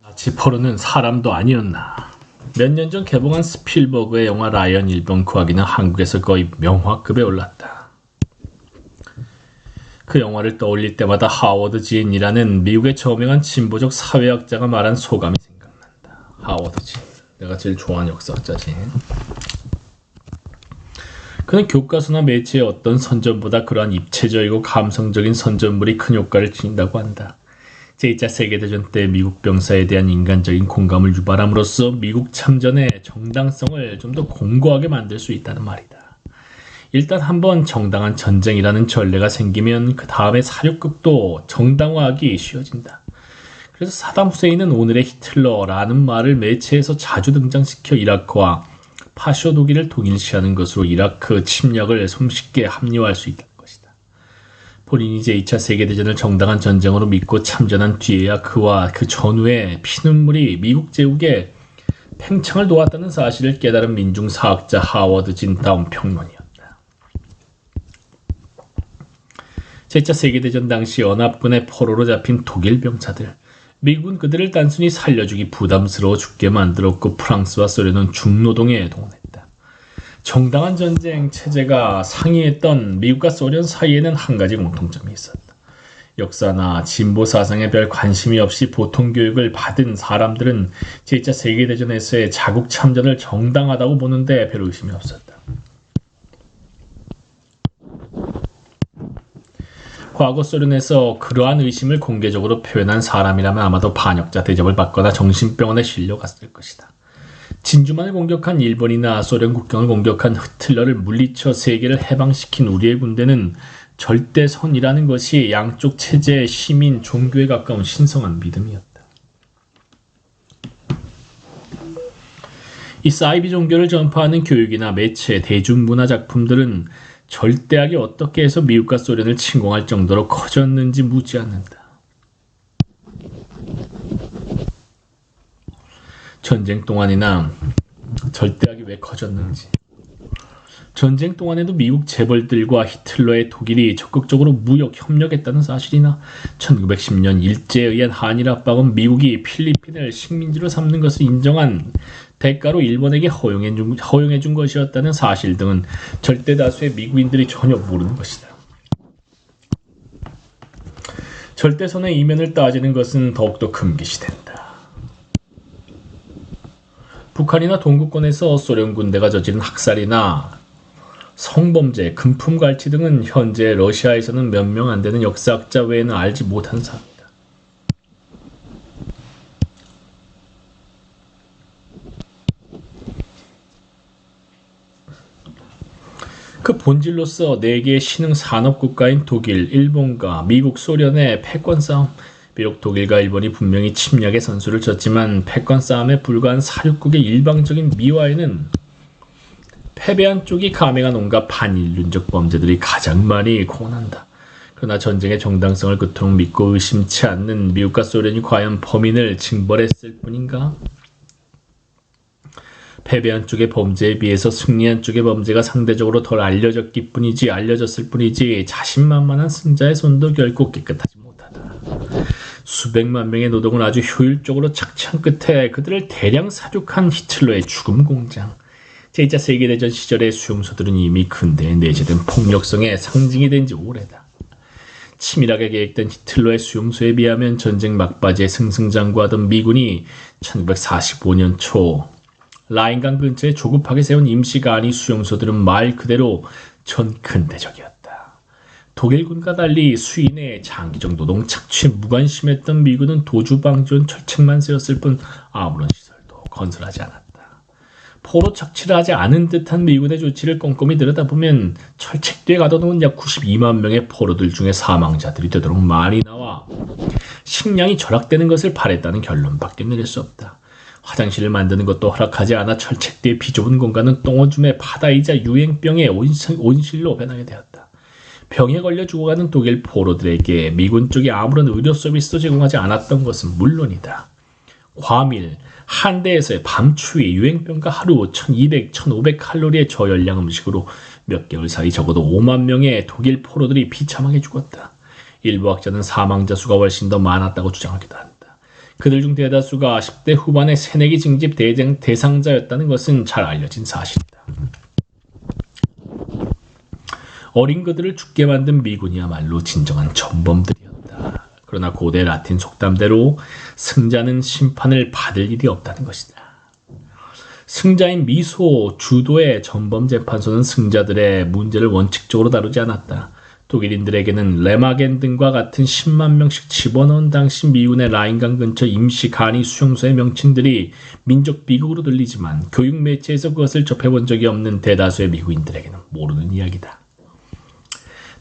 나치 포로는 사람도 아니었나. 몇 년 전 개봉한 스필버그의 영화 라이언 일병 구하기는 한국에서 거의 명화급에 올랐다. 그 영화를 떠올릴 때마다 하워드 진이라는 미국의 저명한 진보적 사회학자가 말한 소감이 생각난다. 하워드 진, 내가 제일 좋아하는 역사학자지. 그는 교과서나 매체의 어떤 선전보다 그러한 입체적이고 감성적인 선전물이 큰 효과를 지닌다고 한다. 제2차 세계대전 때 미국 병사에 대한 인간적인 공감을 유발함으로써 미국 참전의 정당성을 좀 더 공고하게 만들 수 있다는 말이다. 일단 한번 정당한 전쟁이라는 전례가 생기면 그 다음에 사륙극도 정당화하기 쉬워진다. 그래서 사담 후세인은 오늘의 히틀러라는 말을 매체에서 자주 등장시켜 이라크와 파쇼 독일을 동일시하는 것으로 이라크 침략을 손쉽게 합리화할 수 있다는 것이다. 본인이 제2차 세계대전을 정당한 전쟁으로 믿고 참전한 뒤에야 그와 그 전후에 피눈물이 미국 제국의 팽창을 도왔다는 사실을 깨달은 민중사학자 하워드 진 다운 평론이었다. 제2차 세계대전 당시 연합군의 포로로 잡힌 독일 병사들, 미국은 그들을 단순히 살려주기 부담스러워 죽게 만들었고 프랑스와 소련은 중노동에 동원했다. 정당한 전쟁 체제가 상이했던 미국과 소련 사이에는 한 가지 공통점이 있었다. 역사나 진보 사상에 별 관심이 없이 보통 교육을 받은 사람들은 제2차 세계대전에서의 자국 참전을 정당하다고 보는데 별 의심이 없었다. 과거 소련에서 그러한 의심을 공개적으로 표현한 사람이라면 아마도 반역자 대접을 받거나 정신병원에 실려갔을 것이다. 진주만을 공격한 일본이나 소련 국경을 공격한 히틀러를 물리쳐 세계를 해방시킨 우리의 군대는 절대선이라는 것이 양쪽 체제의 시민, 종교에 가까운 신성한 믿음이었다. 이 사이비 종교를 전파하는 교육이나 매체, 대중문화 작품들은 절대하게 어떻게 해서 미국과 소련을 침공할 정도로 커졌는지 묻지 않는다. 전쟁 동안이나 절대하게 왜 커졌는지. 전쟁 동안에도 미국 재벌들과 히틀러의 독일이 적극적으로 무역 협력했다는 사실이나 1910년 일제에 의한 한일 압박은 미국이 필리핀을 식민지로 삼는 것을 인정한 대가로 일본에게 허용해준 것이었다는 사실 등은 절대 다수의 미국인들이 전혀 모르는 것이다. 절대선의 이면을 따지는 것은 더욱더 금기시된다. 북한이나 동구권에서 소련 군대가 저지른 학살이나 성범죄, 금품갈취 등은 현재 러시아에서는 몇 명 안 되는 역사학자 외에는 알지 못하는 사항이다. 그 본질로서 4개의 신흥 산업국가인 독일, 일본과 미국, 소련의 패권 싸움, 비록 독일과 일본이 분명히 침략의 선수를 쳤지만 패권 싸움에 불과한 사륙국의 일방적인 미화에는 패배한 쪽이 감행한 온갖 반인륜적 범죄들이 가장 많이 공헌한다. 그러나 전쟁의 정당성을 그토록 믿고 의심치 않는 미국과 소련이 과연 범인을 징벌했을 뿐인가? 패배한 쪽의 범죄에 비해서 승리한 쪽의 범죄가 상대적으로 덜 알려졌을 뿐이지 자신만만한 승자의 손도 결코 깨끗하지 못하다. 수백만 명의 노동을 아주 효율적으로 착취한 끝에 그들을 대량 사륙한 히틀러의 죽음 공장. 제2차 세계대전 시절의 수용소들은 이미 근대에 내재된 폭력성의 상징이 된 지 오래다. 치밀하게 계획된 히틀러의 수용소에 비하면 전쟁 막바지에 승승장구하던 미군이 1945년 초 라인강 근처에 조급하게 세운 임시간이 수용소들은 말 그대로 전근대적이었다. 독일군과 달리 수인의 장기적 노동 착취에 무관심했던 미군은 도주방지원 철책만 세웠을 뿐 아무런 시설도 건설하지 않았다. 포로 착취를 하지 않은 듯한 미군의 조치를 꼼꼼히 들여다보면 철책뒤에 가둬놓은 약 92만 명의 포로들 중에 사망자들이 되도록 많이 나와 식량이 절약되는 것을 바랬다는 결론밖에 내릴 수 없다. 화장실을 만드는 것도 허락하지 않아 철책뒤의 비좁은 공간은 똥오줌의 바다이자 유행병의 온실로 변하게 되었다. 병에 걸려 죽어가는 독일 포로들에게 미군 쪽이 아무런 의료 서비스도 제공하지 않았던 것은 물론이다. 과밀, 한 대에서의 밤추위, 유행병과 하루 1200, 1500칼로리의 저열량 음식으로 몇 개월 사이 적어도 5만 명의 독일 포로들이 비참하게 죽었다. 일부 학자는 사망자 수가 훨씬 더 많았다고 주장하기도 한다. 그들 중 대다수가 10대 후반의 새내기 징집 대상자였다는 것은 잘 알려진 사실이다. 어린 그들을 죽게 만든 미군이야말로 진정한 전범들이었다. 그러나 고대 라틴 속담대로 승자는 심판을 받을 일이 없다는 것이다. 승자인 미소 주도의 전범재판소는 승자들의 문제를 원칙적으로 다루지 않았다. 독일인들에게는 레마겐 등과 같은 10만 명씩 집어넣은 당시 미군의 라인강 근처 임시 간이 수용소의 명칭들이 민족 비극으로 들리지만 교육 매체에서 그것을 접해본 적이 없는 대다수의 미국인들에게는 모르는 이야기다.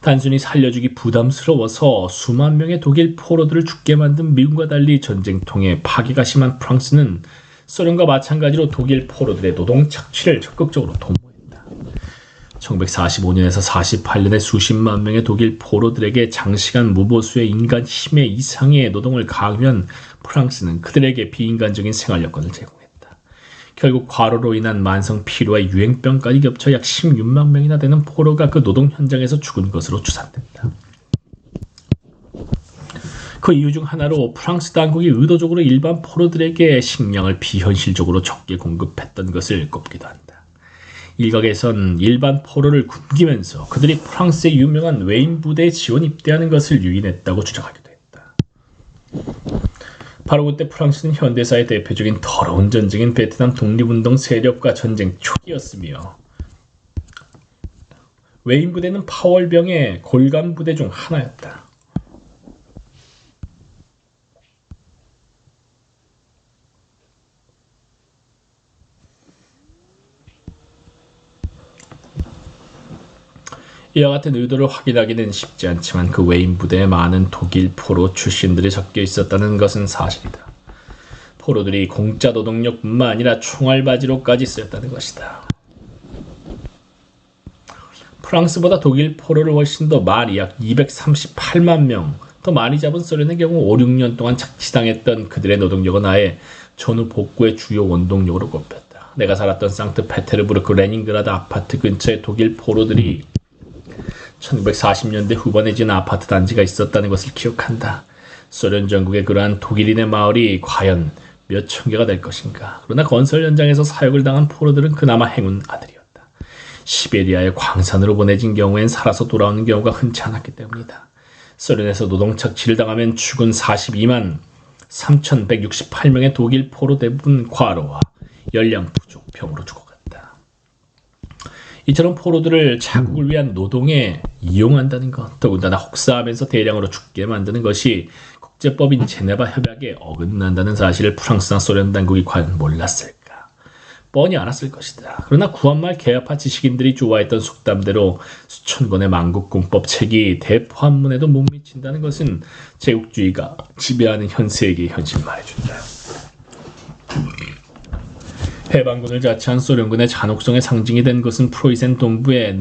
단순히 살려주기 부담스러워서 수만 명의 독일 포로들을 죽게 만든 미군과 달리 전쟁통에 파괴가 심한 프랑스는 소련과 마찬가지로 독일 포로들의 노동 착취를 적극적으로 도모했다. 1945년에서 48년에 수십만 명의 독일 포로들에게 장시간 무보수의 인간 힘의 이상의 노동을 강요한 프랑스는 그들에게 비인간적인 생활 여건을 제공했다. 결국 과로로 인한 만성 피로와 유행병까지 겹쳐 약 16만 명이나 되는 포로가 그 노동 현장에서 죽은 것으로 추산된다. 그 이유 중 하나로 프랑스 당국이 의도적으로 일반 포로들에게 식량을 비현실적으로 적게 공급했던 것을 꼽기도 한다. 일각에선 일반 포로를 굶기면서 그들이 프랑스의 유명한 웨인 부대에 지원 입대하는 것을 유인했다고 주장하기도 했다. 바로 그때 프랑스는 현대사의 대표적인 더러운 전쟁인 베트남 독립운동 세력과 전쟁 초기였으며 웨인 부대는 파월병의 골감 부대 중 하나였다. 이와 같은 의도를 확인하기는 쉽지 않지만 그 웨인 부대에 많은 독일 포로 출신들이 섞여 있었다는 것은 사실이다. 포로들이 공짜 노동력뿐만 아니라 총알바지로까지 쓰였다는 것이다. 프랑스보다 독일 포로를 훨씬 더 많이 약 238만 명 더 많이 잡은 소련의 경우 5, 6년 동안 착취당했던 그들의 노동력은 아예 전후 복구의 주요 원동력으로 꼽혔다. 내가 살았던 상트페테르부르크 레닌그라드 아파트 근처의 독일 포로들이 1940년대 후반에 지은 아파트 단지가 있었다는 것을 기억한다. 소련 전국의 그러한 독일인의 마을이 과연 몇 천 개가 될 것인가. 그러나 건설 현장에서 사역을 당한 포로들은 그나마 행운 아들이었다. 시베리아의 광산으로 보내진 경우엔 살아서 돌아오는 경우가 흔치 않았기 때문이다. 소련에서 노동 착취를 당하면 죽은 42만 3,168명의 독일 포로 대부분 과로와 열량 부족, 병으로 죽어갔다. 이처럼 포로들을 자국을 위한 노동에 이용한다는 것, 더군다나 혹사하면서 대량으로 죽게 만드는 것이 국제법인 제네바 협약에 어긋난다는 사실을 프랑스나 소련 당국이 과연 몰랐을까? 뻔히 알았을 것이다. 그러나 구한말 개화파 지식인들이 좋아했던 속담대로 수천 권의 만국공법 책이 대포한문에도 못 미친다는 것은 제국주의가 지배하는 현세계의 현실을 말해준다. 해방군을 자처한 소련군의 잔혹성의 상징이 된 것은 프로이센 동부의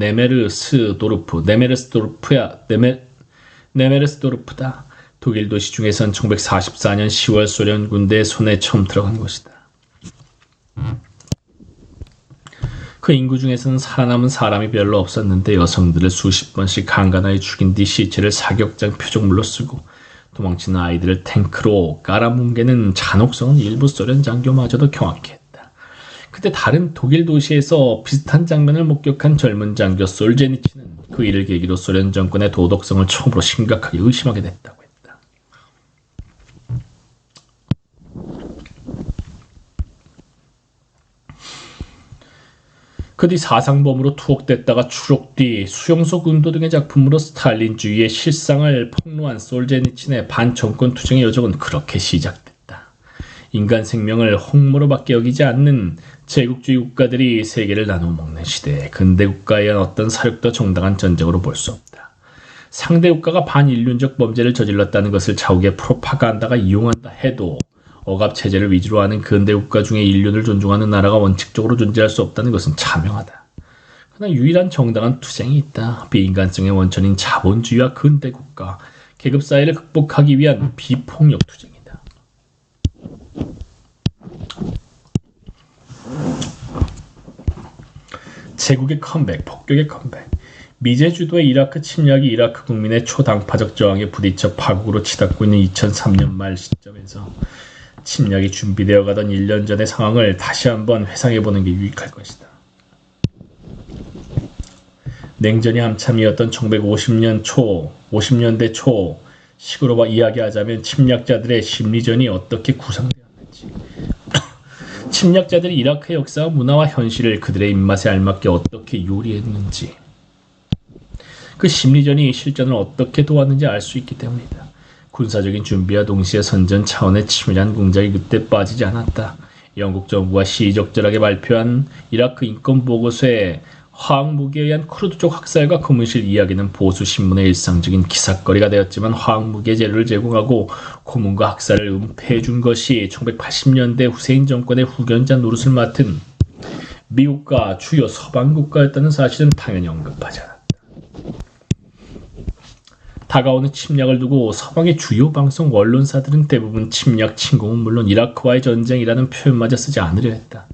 네메르스도르프다. 독일 도시 중에선 1944년 10월 소련 군대의 손에 처음 들어간 것이다. 그 인구 중에서는 살아남은 사람이 별로 없었는데 여성들을 수십 번씩 강간하여 죽인 뒤 시체를 사격장 표적물로 쓰고 도망치는 아이들을 탱크로 깔아뭉개는 잔혹성은 일부 소련 장교마저도 경악해. 그때 다른 독일 도시에서 비슷한 장면을 목격한 젊은 장교 솔제니치는 그 일을 계기로 소련 정권의 도덕성을 처음으로 심각하게 의심하게 됐다고 했다. 그 뒤 사상범으로 투옥됐다가 추록 뒤 수용소 군도 등의 작품으로 스탈린주의의 실상을 폭로한 솔제니친의 반정권 투쟁의 여정은 그렇게 시작됐다. 인간 생명을 홍모로밖에 여기지 않는 제국주의 국가들이 세계를 나누어 먹는 시대에 근대 국가에 의한 어떤 사육도 정당한 전쟁으로 볼 수 없다. 상대 국가가 반인륜적 범죄를 저질렀다는 것을 자국의 프로파간다가 이용한다 해도 억압체제를 위주로 하는 근대 국가 중에 인륜을 존중하는 나라가 원칙적으로 존재할 수 없다는 것은 자명하다. 그러나 유일한 정당한 투쟁이 있다. 비인간성의 원천인 자본주의와 근대 국가, 계급사회를 극복하기 위한 비폭력 투쟁이다. 제국의 컴백, 폭격의 컴백. 미제 주도의 이라크 침략이 이라크 국민의 초당파적 저항에 부딪혀 파국으로 치닫고 있는 2003년 말 시점에서 침략이 준비되어 가던 1년 전의 상황을 다시 한번 회상해보는 게 유익할 것이다. 냉전이 한참이었던 50년대 초 식으로 이야기하자면 침략자들의 심리전이 어떻게 구성되었는지, 침략자들이 이라크의 역사와 문화와 현실을 그들의 입맛에 알맞게 어떻게 요리했는지, 그 심리전이 실전을 어떻게 도왔는지 알 수 있기 때문이다. 군사적인 준비와 동시에 선전 차원의 치밀한 공작이 그때 빠지지 않았다. 영국 정부가 시의적절하게 발표한 이라크 인권 보고서에 화학무기에 의한 쿠르드족 학살과 고문실 이야기는 보수 신문의 일상적인 기사거리가 되었지만, 화학무기의 재료를 제공하고 고문과 학살을 은폐해준 것이 1980년대 후세인 정권의 후견자 노릇을 맡은 미국과 주요 서방 국가였다는 사실은 당연히 언급하지 않았다. 다가오는 침략을 두고 서방의 주요 방송 언론사들은 대부분 침략 침공은 물론 이라크와의 전쟁이라는 표현마저 쓰지 않으려 했다.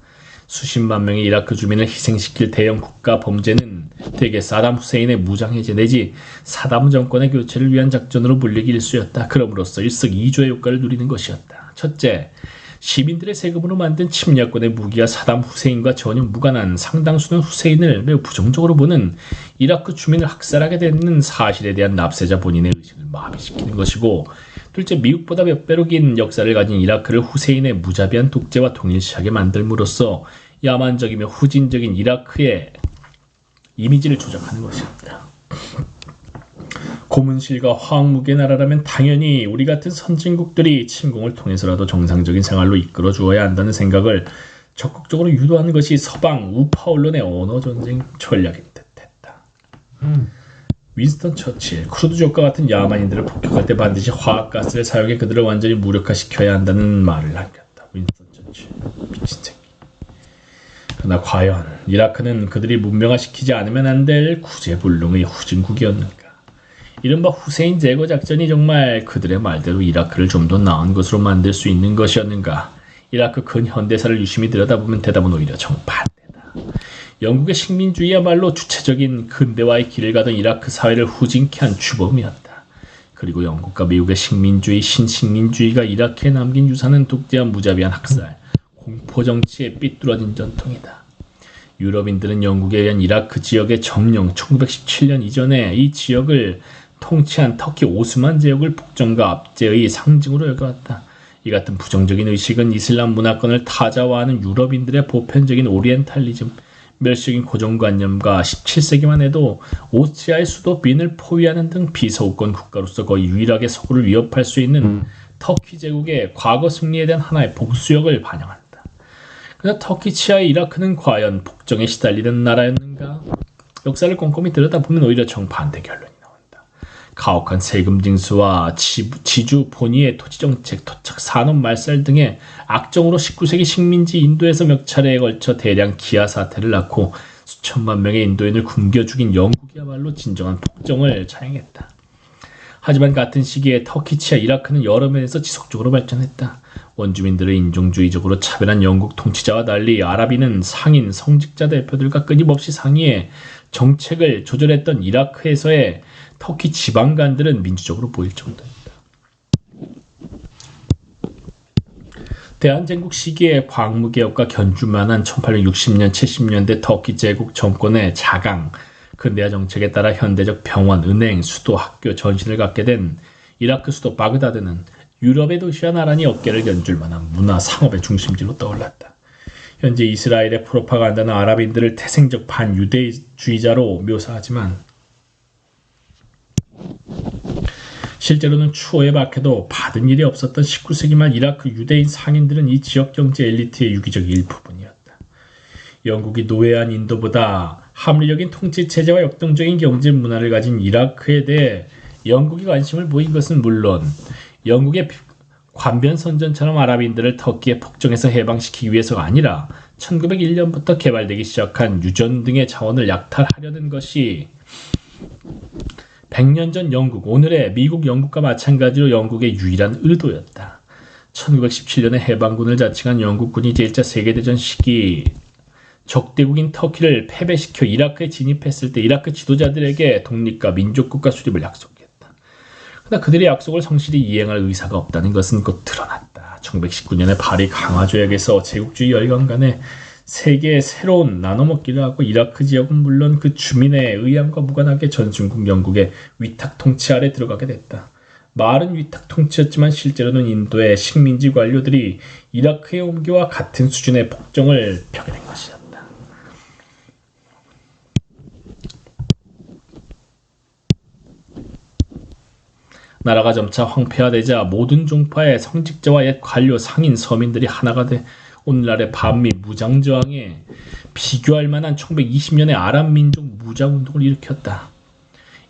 수십만 명의 이라크 주민을 희생시킬 대형 국가 범죄는 대개 사담 후세인의 무장해제 내지 사담 정권의 교체를 위한 작전으로 불리기 일쑤였다. 그럼으로써 일석이조의 효과를 누리는 것이었다. 첫째, 시민들의 세금으로 만든 침략권의 무기가 사담 후세인과 전혀 무관한 상당수는 후세인을 매우 부정적으로 보는 이라크 주민을 학살하게 되는 사실에 대한 납세자 본인의 의식을 마비시키는 것이고, 둘째, 미국보다 몇 배로 긴 역사를 가진 이라크를 후세인의 무자비한 독재와 동일시하게 만들므로써 야만적이며 후진적인 이라크의 이미지를 조작하는 것이었다. 고문실과 화학무기의 나라라면 당연히 우리 같은 선진국들이 침공을 통해서라도 정상적인 생활로 이끌어 주어야 한다는 생각을 적극적으로 유도하는 것이 서방 우파 언론의 언어전쟁 전략인 듯했다. 윈스턴 처칠, 쿠르드족과 같은 야만인들을 폭격할 때 반드시 화학가스를 사용해 그들을 완전히 무력화시켜야 한다는 말을 남겼다. 윈스턴 처칠, 미친 새끼. 그러나 과연 이라크는 그들이 문명화시키지 않으면 안 될 구제불능의 후진국이었는가? 이른바 후세인 제거 작전이 정말 그들의 말대로 이라크를 좀 더 나은 것으로 만들 수 있는 것이었는가? 이라크 근현대사를 유심히 들여다보면 대답은 오히려 정반대다. 영국의 식민주의야말로 주체적인 근대화의 길을 가던 이라크 사회를 후진케 한 주범이었다. 그리고 영국과 미국의 식민주의, 신식민주의가 이라크에 남긴 유산은 독재와 무자비한 학살, 공포정치의 삐뚤어진 전통이다. 유럽인들은 영국에 의한 이라크 지역의 점령 1917년 이전에 이 지역을 통치한 터키 오스만 제국을 폭정과 압제의 상징으로 여겨왔다. 이 같은 부정적인 의식은 이슬람 문화권을 타자화하는 유럽인들의 보편적인 오리엔탈리즘, 멸시적인 고정관념과 17세기만 해도 오스트리아의 수도 빈을 포위하는 등 비서구권 국가로서 거의 유일하게 서구를 위협할 수 있는 터키 제국의 과거 승리에 대한 하나의 복수력을 반영한다. 그러나 터키 치하의 이라크는 과연 폭정에 시달리는 나라였는가? 역사를 꼼꼼히 들여다보면 오히려 정반대 결론이 나온다. 가혹한 세금 징수와 지주 본위의 토지정책, 토착 산업 말살 등의 악정으로 19세기 식민지 인도에서 몇 차례에 걸쳐 대량 기아 사태를 낳고 수천만 명의 인도인을 굶겨 죽인 영국이야말로 진정한 폭정을 자행했다. 하지만 같은 시기에 터키 치하 이라크는 여러 면에서 지속적으로 발전했다. 원주민들을 인종주의적으로 차별한 영국 통치자와 달리 아랍인은 상인, 성직자 대표들과 끊임없이 상의해 정책을 조절했던 이라크에서의 터키 지방간들은 민주적으로 보일 정도였다. 대한제국 시기에 광무개혁과 견줄만한 1860년, 70년대 터키 제국 정권의 자강, 근대화 정책에 따라 현대적 병원, 은행, 수도, 학교, 전신을 갖게 된 이라크 수도 바그다드는 유럽의 도시와 나란히 어깨를 견줄 만한 문화, 상업의 중심지로 떠올랐다. 현재 이스라엘의 프로파간다는 아랍인들을 태생적 반유대주의자로 묘사하지만 실제로는 추호에 박혀도 받은 일이 없었던 19세기 말 이라크 유대인 상인들은 이 지역 경제 엘리트의 유기적 일부분이었다. 영국이 노예한 인도보다 합리적인 통치체제와 역동적인 경제 문화를 가진 이라크에 대해 영국이 관심을 보인 것은 물론 영국의 관변선전처럼 아랍인들을 터키의 폭정에서 해방시키기 위해서가 아니라 1901년부터 개발되기 시작한 유전 등의 자원을 약탈하려는 것이 100년 전 영국, 오늘의 미국, 영국과 마찬가지로 영국의 유일한 의도였다. 1917년에 해방군을 자칭한 영국군이 제1차 세계대전 시기 적대국인 터키를 패배시켜 이라크에 진입했을 때 이라크 지도자들에게 독립과 민족국가 수립을 약속했다. 그러나 그들의 약속을 성실히 이행할 의사가 없다는 것은 곧 드러났다. 1919년에 파리 강화 조약에서 제국주의 열강 간에 세계의 새로운 나눠먹기를 하고 이라크 지역은 물론 그 주민의 의향과 무관하게 전순국 영국의 위탁 통치 아래 들어가게 됐다. 말은 위탁 통치였지만 실제로는 인도의 식민지 관료들이 이라크의 옮기와 같은 수준의 폭정을 펴게 된 것이었다. 나라가 점차 황폐화되자 모든 종파의 성직자와 옛 관료, 상인, 서민들이 하나가 돼 오늘날의 반미 무장저항에 비교할 만한 1920년의 아랍 민족 무장운동을 일으켰다.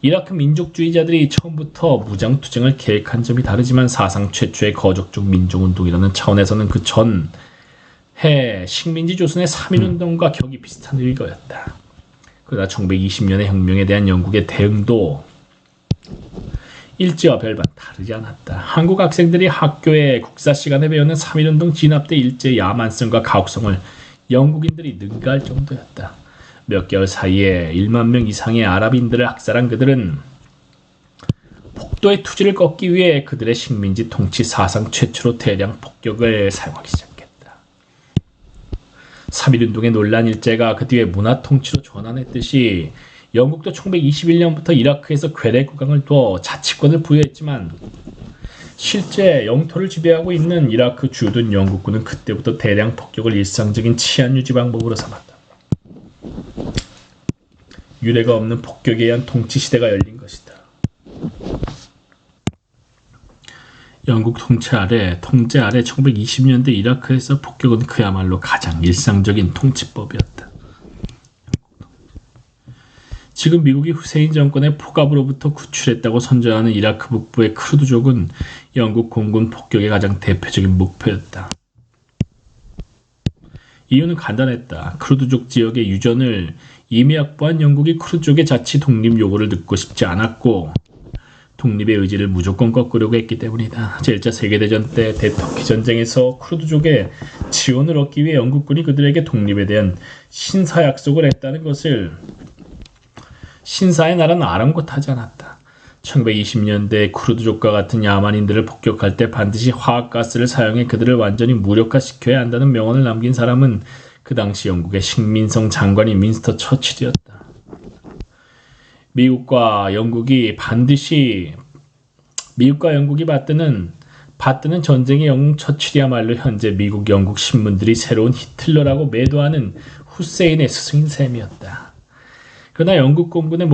이라크 민족주의자들이 처음부터 무장투쟁을 계획한 점이 다르지만 사상 최초의 거적족 민족운동이라는 차원에서는 그 전해 식민지 조선의 3.1운동과 격이 비슷한 일거였다. 그러나 1920년의 혁명에 대한 영국의 대응도 일제와 별반 다르지 않았다. 한국 학생들이 학교의 국사 시간에 배우는 3.1운동 진압 때 일제의 야만성과 가혹성을 영국인들이 능가할 정도였다. 몇 개월 사이에 1만 명 이상의 아랍인들을 학살한 그들은 폭도의 투지를 꺾기 위해 그들의 식민지 통치 사상 최초로 대량 폭격을 사용하기 시작했다. 3.1운동의 논란 일제가 그 뒤에 문화 통치로 전환했듯이 영국도 1921년부터 이라크에서 괴뢰 국왕을 두어 자치권을 부여했지만 실제 영토를 지배하고 있는 이라크 주둔 영국군은 그때부터 대량 폭격을 일상적인 치안 유지 방법으로 삼았다. 유례가 없는 폭격에 의한 통치 시대가 열린 것이다. 영국 통제 아래 1920년대 이라크에서 폭격은 그야말로 가장 일상적인 통치법이었다. 지금 미국이 후세인 정권의 포갑으로부터 구출했다고 선전하는 이라크 북부의 크루드족은 영국 공군 폭격의 가장 대표적인 목표였다. 이유는 간단했다. 크루드족 지역의 유전을 이미 확보한 영국이 크루드족의 자치 독립 요구를 듣고 싶지 않았고 독립의 의지를 무조건 꺾으려고 했기 때문이다. 제1차 세계대전 때 대터키 전쟁에서 크루드족의 지원을 얻기 위해 영국군이 그들에게 독립에 대한 신사 약속을 했다는 것을 신사의 나라는 아랑곳하지 않았다. 1920년대 크루드족과 같은 야만인들을 폭격할 때 반드시 화학가스를 사용해 그들을 완전히 무력화시켜야 한다는 명언을 남긴 사람은 그 당시 영국의 식민성 장관인 윈스턴 처칠이었다. 미국과 영국이 받드는 전쟁의 영웅 처칠이야말로 현재 미국, 영국 신문들이 새로운 히틀러라고 매도하는 후세인의 스승인 셈이었다. 그러나 영국 공군의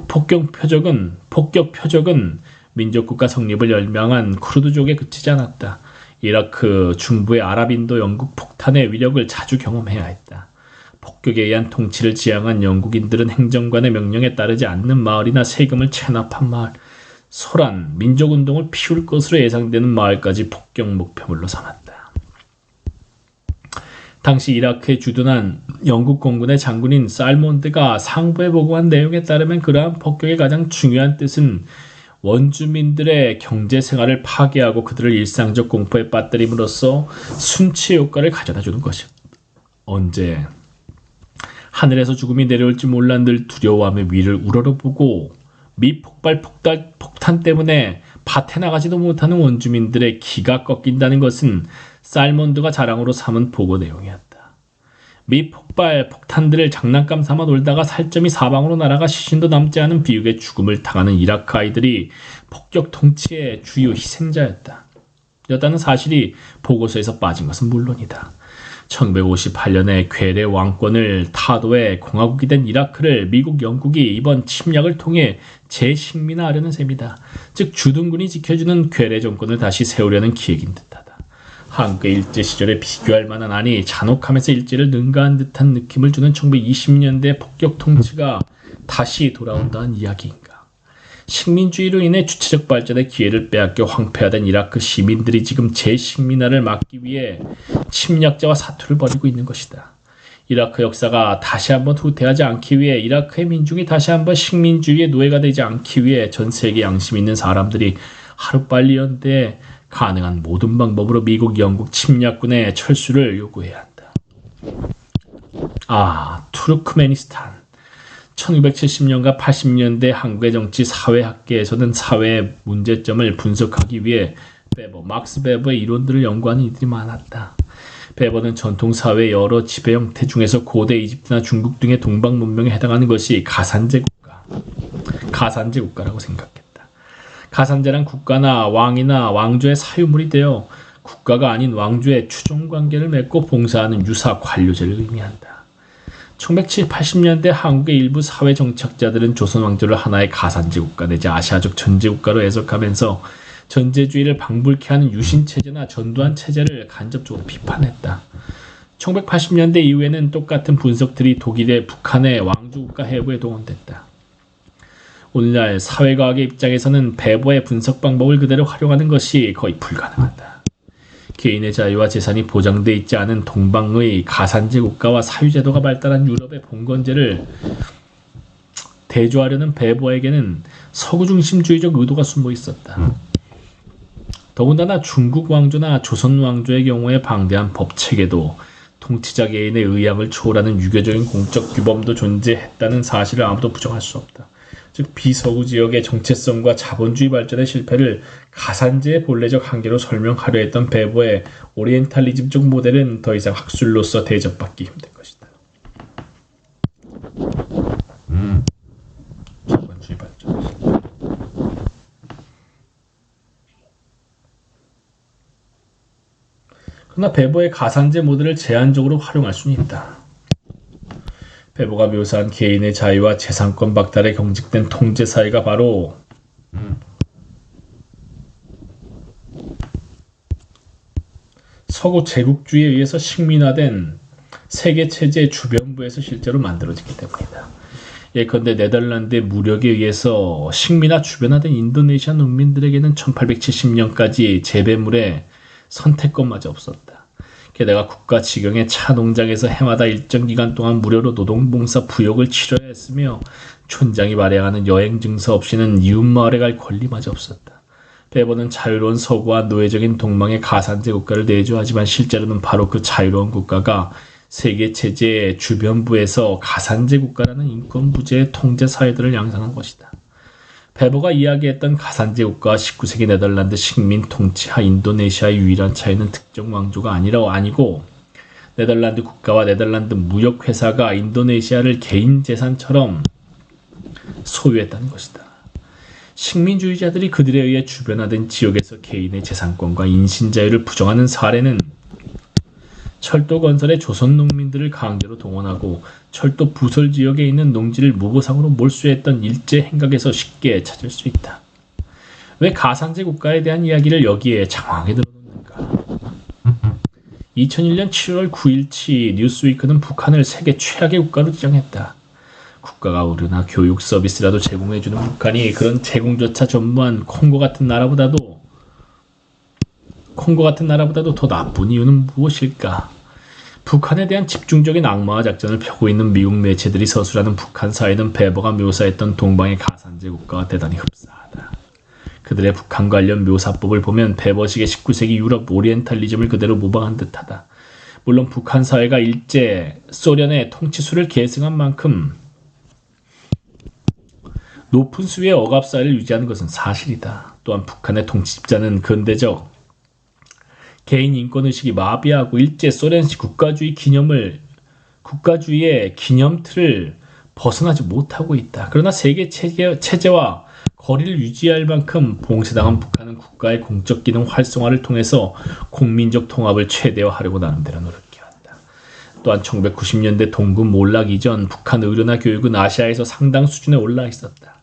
폭격 표적은 민족국가 성립을 열망한 쿠르드족에 그치지 않았다. 이라크 중부의 아랍인도 영국 폭탄의 위력을 자주 경험해야 했다. 폭격에 의한 통치를 지향한 영국인들은 행정관의 명령에 따르지 않는 마을이나 세금을 체납한 마을, 소란, 민족운동을 피울 것으로 예상되는 마을까지 폭격 목표물로 삼았다. 당시 이라크에 주둔한 영국 공군의 장군인 살몬드가 상부에 보고한 내용에 따르면 그러한 폭격의 가장 중요한 뜻은 원주민들의 경제생활을 파괴하고 그들을 일상적 공포에 빠뜨림으로써 순치의 효과를 가져다주는 것이었다. 언제 하늘에서 죽음이 내려올지 몰라 늘 두려워하며 위를 우러러보고 폭탄 때문에 밭에 나가지도 못하는 원주민들의 기가 꺾인다는 것은 살몬드가 자랑으로 삼은 보고 내용이었다. 폭탄들을 장난감 삼아 놀다가 살점이 사방으로 날아가 시신도 남지 않은 비극의 죽음을 당하는 이라크 아이들이 폭격 통치의 주요 희생자였다. 였다는 사실이 보고서에서 빠진 것은 물론이다. 1958년에 괴뢰 왕권을 타도해 공화국이 된 이라크를 미국, 영국이 이번 침략을 통해 재식민화하려는 셈이다. 즉 주둔군이 지켜주는 괴뢰 정권을 다시 세우려는 기획인 듯하다. 한국의 일제 시절에 비교할 만한 아니 잔혹하면서 일제를 능가한 듯한 느낌을 주는 1920년대 폭격 통치가 다시 돌아온다는 이야기인가. 식민주의로 인해 주체적 발전의 기회를 빼앗겨 황폐화된 이라크 시민들이 지금 재식민화를 막기 위해 침략자와 사투를 벌이고 있는 것이다. 이라크 역사가 다시 한번 후퇴하지 않기 위해 이라크의 민중이 다시 한번 식민주의의 노예가 되지 않기 위해 전 세계 양심 있는 사람들이 하루빨리 연대해 가능한 모든 방법으로 미국, 영국 침략군의 철수를 요구해야 한다. 투르크메니스탄. 1970년과 80년대 한국의 정치 사회학계에서는 사회의 문제점을 분석하기 위해 막스 베버의 이론들을 연구하는 이들이 많았다. 베버는 전통 사회의 여러 지배 형태 중에서 고대 이집트나 중국 등의 동방 문명에 해당하는 것이 가산제 국가라고 생각했다. 가산제란 국가나 왕이나 왕조의 사유물이 되어 국가가 아닌 왕조의 추종 관계를 맺고 봉사하는 유사 관료제를 의미한다. 1980년대 한국의 일부 사회 정착자들은 조선 왕조를 하나의 가산제 국가 내지 아시아적 전제 국가로 해석하면서 전제주의를 방불케 하는 유신체제나 전두환 체제를 간접적으로 비판했다. 1980년대 이후에는 똑같은 분석들이 독일의 북한의 왕조국가 해부에 동원됐다. 오늘날 사회과학의 입장에서는 베버의 분석 방법을 그대로 활용하는 것이 거의 불가능하다. 개인의 자유와 재산이 보장돼 있지 않은 동방의 가산제 국가와 사유제도가 발달한 유럽의 봉건제를 대조하려는 베버에게는 서구 중심주의적 의도가 숨어 있었다. 더군다나 중국 왕조나 조선 왕조의 경우에 방대한 법체계도 통치자 개인의 의향을 초월하는 유교적인 공적 규범도 존재했다는 사실을 아무도 부정할 수 없다. 즉 비서구 지역의 정체성과 자본주의 발전의 실패를 가산제의 본래적 한계로 설명하려 했던 베버의 오리엔탈리즘적 모델은 더 이상 학술로서 대접받기 힘든 것이다. 자본주의 발전의 실패. 그러나 베버의 가산제 모델을 제한적으로 활용할 수는 있다. 베버가 묘사한 개인의 자유와 재산권 박탈에 경직된 통제사회가 바로 서구 제국주의에 의해서 식민화된 세계체제의 주변부에서 실제로 만들어지기 때문이다. 예컨대 네덜란드의 무력에 의해서 식민화 주변화된 인도네시아 농민들에게는 1870년까지 재배물에 선택권마저 없었다. 게다가 국가 지경의 차 농장에서 해마다 일정 기간 동안 무료로 노동봉사 부역을 치러야 했으며 촌장이 발행하는 여행 증서 없이는 이웃마을에 갈 권리마저 없었다. 베버는 자유로운 서구와 노예적인 동방의 가산제 국가를 내조하지만 실제로는 바로 그 자유로운 국가가 세계체제의 주변부에서 가산제 국가라는 인권부재의 통제사회들을 양산한 것이다. 베버가 이야기했던 가산제 국가와 19세기 네덜란드 식민 통치하 인도네시아의 유일한 차이는 특정 왕조가 아니고 네덜란드 국가와 네덜란드 무역회사가 인도네시아를 개인 재산처럼 소유했다는 것이다. 식민주의자들이 그들에 의해 주변화된 지역에서 개인의 재산권과 인신자유를 부정하는 사례는 철도 건설에 조선 농민들을 강제로 동원하고 철도 부설 지역에 있는 농지를 무보상으로 몰수했던 일제 행각에서 쉽게 찾을 수 있다. 왜 가산제 국가에 대한 이야기를 여기에 장황하게 늘어놓는가? 2001년 7월 9일치 뉴스위크는 북한을 세계 최악의 국가로 지정했다. 국가가 의료나 교육 서비스라도 제공해주는 북한이 그런 제공조차 전무한 콩고 같은 나라보다도 더 나쁜 이유는 무엇일까? 북한에 대한 집중적인 악마화 작전을 펴고 있는 미국 매체들이 서술하는 북한 사회는 베버가 묘사했던 동방의 가산제 국가와 대단히 흡사하다. 그들의 북한 관련 묘사법을 보면 베버식의 19세기 유럽 오리엔탈리즘을 그대로 모방한 듯하다. 물론 북한 사회가 일제 소련의 통치수를 계승한 만큼 높은 수위의 억압사회를 유지하는 것은 사실이다. 또한 북한의 통치자는 근대적 개인 인권의식이 마비하고 일제 소련식 국가주의의 기념틀을 벗어나지 못하고 있다. 그러나 세계 체제와 거리를 유지할 만큼 봉쇄당한 북한은 국가의 공적 기능 활성화를 통해서 국민적 통합을 최대화하려고 나름대로 노력해왔다. 또한 1990년대 동군 몰락 이전 북한 의료나 교육은 아시아에서 상당 수준에 올라 있었다.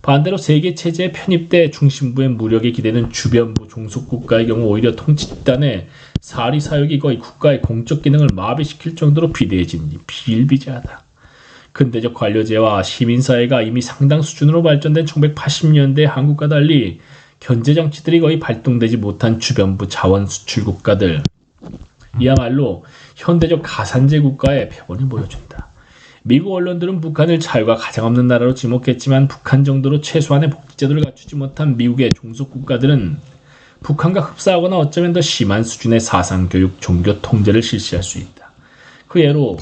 반대로 세계체제에 편입돼 중심부의 무력에 기대는 주변부 종속국가의 경우 오히려 통치 집단의 사리사욕이 거의 국가의 공적 기능을 마비시킬 정도로 비대해지니 비일비재하다. 근대적 관료제와 시민사회가 이미 상당 수준으로 발전된 1980년대 한국과 달리 견제장치들이 거의 발동되지 못한 주변부 자원 수출 국가들, 이야말로 현대적 가산제 국가의 표본을 보여준다. 미국 언론들은 북한을 자유가 가장 없는 나라로 지목했지만 북한 정도로 최소한의 복지제도를 갖추지 못한 미국의 종속 국가들은 북한과 흡사하거나 어쩌면 더 심한 수준의 사상교육, 종교 통제를 실시할 수 있다. 그 예로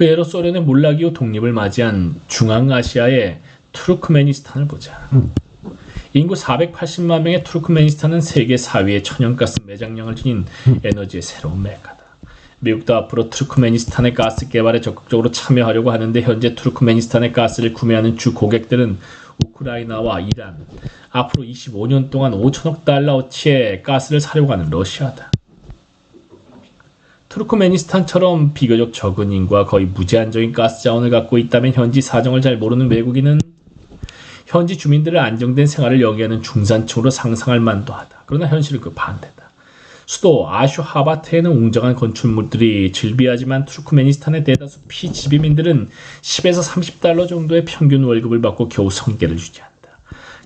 그대로 소련의 몰락 이후 독립을 맞이한 중앙아시아의 투르크메니스탄을 보자. 인구 480만 명의 투르크메니스탄은 세계 4위의 천연가스 매장량을 지닌 에너지의 새로운 메카다. 미국도 앞으로 투르크메니스탄의 가스 개발에 적극적으로 참여하려고 하는데 현재 투르크메니스탄의 가스를 구매하는 주 고객들은 우크라이나와 이란, 앞으로 25년 동안 5천억 달러어치의 가스를 사려고 하는 러시아다. 투르크메니스탄처럼 비교적 적은 인구와 거의 무제한적인 가스 자원을 갖고 있다면 현지 사정을 잘 모르는 외국인은 현지 주민들의 안정된 생활을 영위하는 중산층으로 상상할 만도 하다. 그러나 현실은 그 반대다. 수도 아슈하바트에는 웅장한 건축물들이 즐비하지만 투르크메니스탄의 대다수 피지배민들은 10에서 30달러 정도의 평균 월급을 받고 겨우 생계를 유지한다.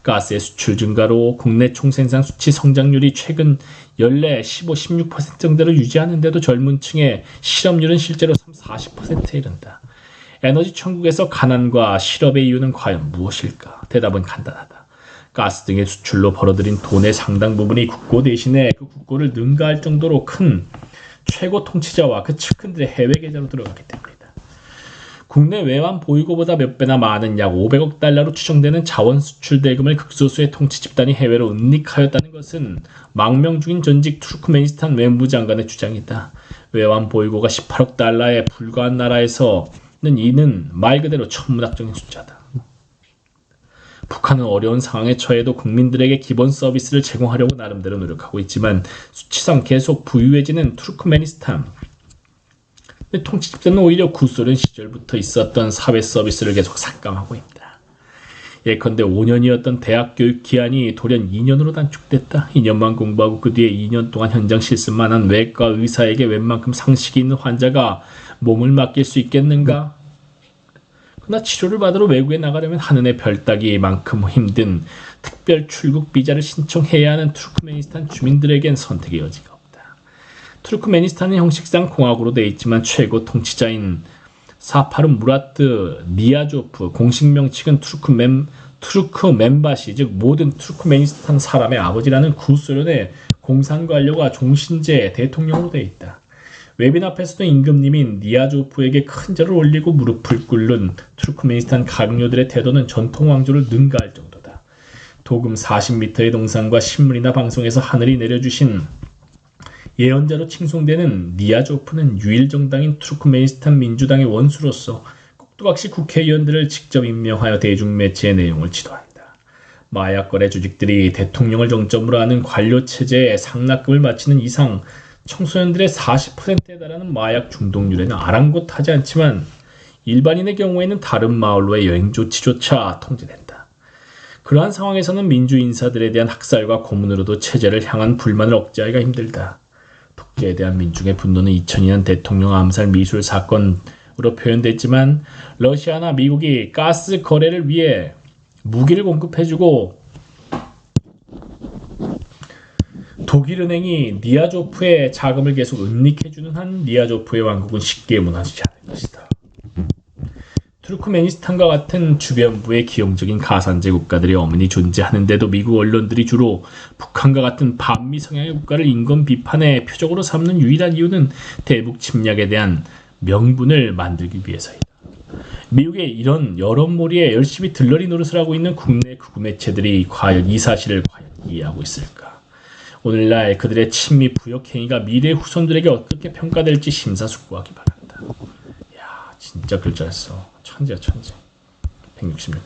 가스의 수출 증가로 국내 총생산 수치 성장률이 최근 연내 15, 16% 정도를 유지하는데도 젊은 층의 실업률은 실제로 40%에 이른다. 에너지 천국에서 가난과 실업의 이유는 과연 무엇일까? 대답은 간단하다. 가스 등의 수출로 벌어들인 돈의 상당 부분이 국고 대신에 그 국고를 능가할 정도로 큰 최고 통치자와 그 측근들의 해외 계좌로 들어갔기 때문이다. 국내 외환 보유고보다 몇 배나 많은 약 500억 달러로 추정되는 자원 수출 대금을 극소수의 통치 집단이 해외로 은닉하였다는 것은 망명 중인 전직 투르크메니스탄 외무부 장관의 주장이다. 외환 보유고가 18억 달러에 불과한 나라에서는 이는 말 그대로 천문학적인 숫자다. 북한은 어려운 상황에 처해도 국민들에게 기본 서비스를 제공하려고 나름대로 노력하고 있지만 수치상 계속 부유해지는 투르크메니스탄 통치 집단은 오히려 구소련 시절부터 있었던 사회 서비스를 계속 삭감하고 있다. 예컨대 5년이었던 대학 교육 기한이 돌연 2년으로 단축됐다. 2년만 공부하고 그 뒤에 2년 동안 현장 실습만 한 외과 의사에게 웬만큼 상식이 있는 환자가 몸을 맡길 수 있겠는가? 그러나 치료를 받으러 외국에 나가려면 하늘의 별 따기만큼 힘든 특별 출국 비자를 신청해야 하는 투르크메니스탄 주민들에겐 선택의 여지가 없다. 투르크메니스탄은 형식상 공화국으로 되어 있지만 최고 통치자인 사파르 무라트 니아조프, 공식 명칭은 투르크멘바시, 즉 모든 투르크메니스탄 사람의 아버지라는 구소련의 공산관료가 종신제 대통령으로 되어 있다. 웨빈 앞에서도 임금님인 니아조프에게 큰 절을 올리고 무릎을 꿇는 투르크메니스탄 가격료들의 태도는 전통 왕조를 능가할 정도다. 도금 40m의 동상과 신문이나 방송에서 하늘이 내려주신 예언자로 칭송되는 니아조프는 유일 정당인 투르크메니스탄 민주당의 원수로서 꼭두각시 국회의원들을 직접 임명하여 대중매체의 내용을 지도한다. 마약거래 조직들이 대통령을 정점으로 하는 관료체제에 상납금을 바치는 이상 청소년들의 40%에 달하는 마약 중독률에는 아랑곳하지 않지만 일반인의 경우에는 다른 마을로의 여행 조치조차 통제된다. 그러한 상황에서는 민주 인사들에 대한 학살과 고문으로도 체제를 향한 불만을 억제하기가 힘들다. 독재에 대한 민중의 분노는 2002년 대통령 암살 미술 사건으로 표현됐지만 러시아나 미국이 가스 거래를 위해 무기를 공급해주고 독일은행이 니아조프의 자금을 계속 은닉해주는 한 니아조프의 왕국은 쉽게 무너지지 않을 것이다. 투르크메니스탄과 같은 주변부의 기형적인 가산제 국가들이 엄연히 존재하는데도 미국 언론들이 주로 북한과 같은 반미 성향의 국가를 인권 비판의 표적으로 삼는 유일한 이유는 대북 침략에 대한 명분을 만들기 위해서이다. 미국의 이런 여론몰이에 열심히 들러리 노릇을 하고 있는 국내 극우 매체들이 과연 이 사실을 과연 이해하고 있을까? 오늘날 그들의 친미 부역 행위가 미래 후손들에게 어떻게 평가될지 심사숙고하기 바란다. 야, 진짜 글 잘 써. 천재야 천재. 166조.